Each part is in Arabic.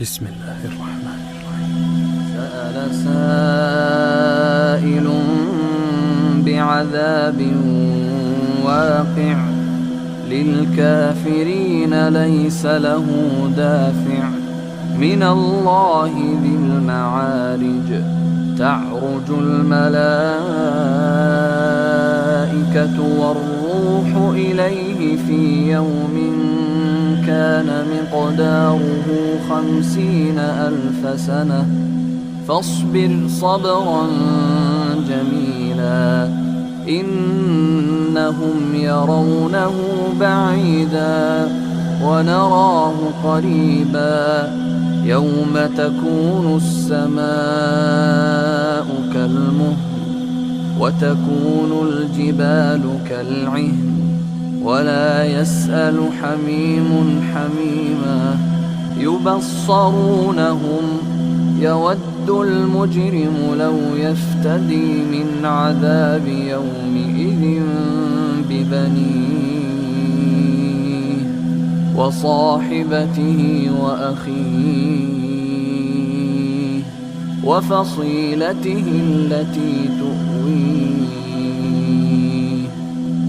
بسم الله الرحمن الرحيم. سأل سائل بعذاب واقع للكافرين ليس له دافع من الله ذي المعارج تعرج الملائكة والروح إليه في يوم كان مقداره 50,000 سنة فاصبر صبرا جميلا إنهم يرونه بعيدا ونراه قريبا يوم تكون السماء كالمهل وتكون الجبال كالعهن ولا يسأل حميم حميما يبصرونهم يود المجرم لو يفتدي من عذاب يومئذ ببنيه وصاحبته وأخيه وفصيلته التي تؤويه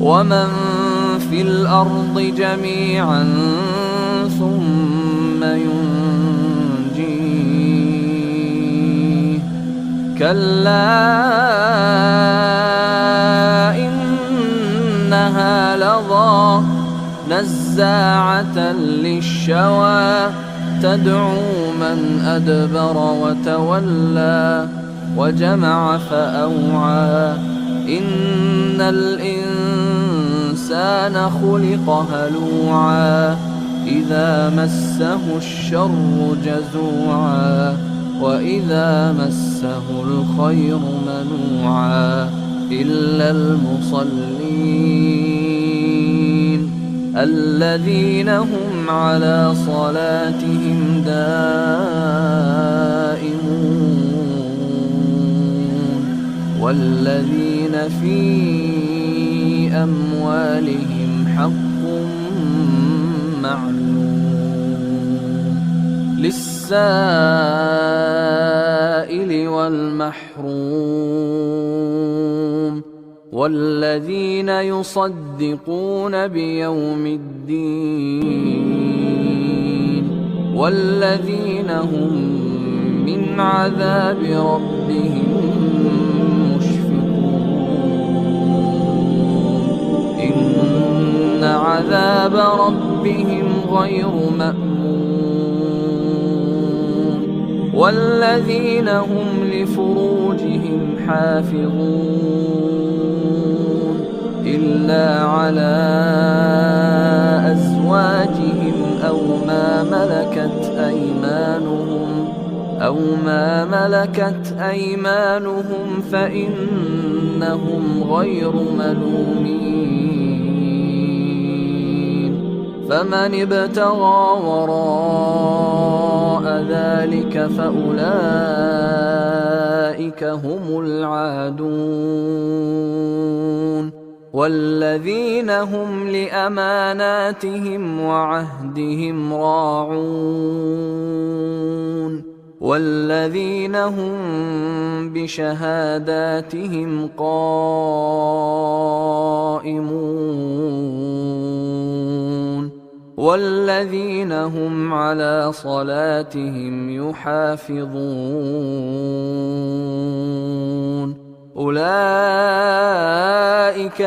ومن في الأرض جميعا ثم ينجيه كلا إنها لظى نزاعة للشوى تدعو من أدبر وتولى وجمع فأوعى إن الإنسان خلق هلوعا إذا مسه الشر جزوعا وإذا مسه الخير منوعا إلا المصلين الذين هم على صلاتهم دائمون والذين في أموالهم حق معلوم للسائل والمحروم والذين يصدقون بيوم الدين والذين هم من عذاب ربهم مشفقون إن عذاب ربهم غير مأمون والذين هم لفروجهم حافظون إلا على أزواجهم أو ما ملكت أيمانهم فإنهم غير ملومين فمن ابتغى وراء ذلك فأولئك هم العادون والذين هم لأماناتهم وعهدهم راعون والذين هم بشهاداتهم قائمون والذين هم على صلاتهم يحافظون أولئك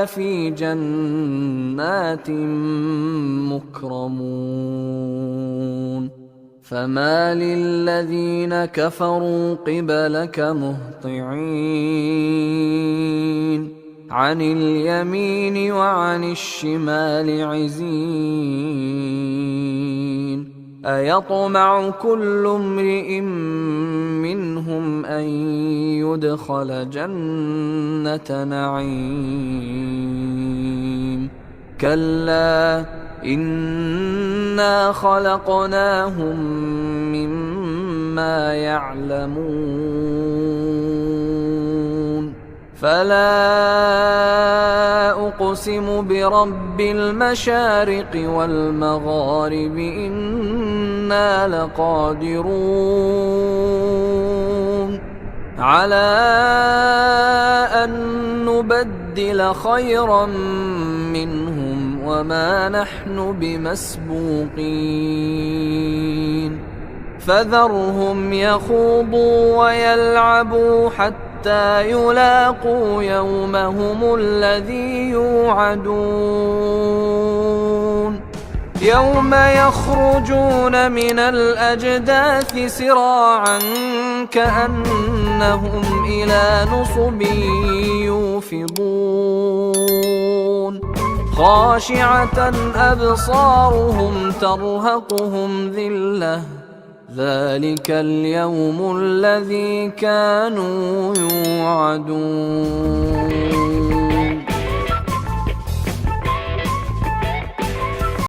في جنات مكرمون فما للذين كفروا قبلك مهطعين عن اليمين وعن الشمال عزين أيطمع كل امرئ منهم أن يدخل جنة نعيم كلا إنا خلقناهم مما يعلمون فلا أقسم برب المشارق والمغارب إنا لقادرون على أن نبدل خيرا منهم وما نحن بمسبوقين فذرهم يخوضوا ويلعبوا حتى يلاقوا يومهم الذي يوعدون يوم يخرجون من الأجداث سراعا كأنهم إلى نصب يوفضون خاشعة أبصارهم ترهقهم ذلة ذلك اليوم الذي كانوا يوعدون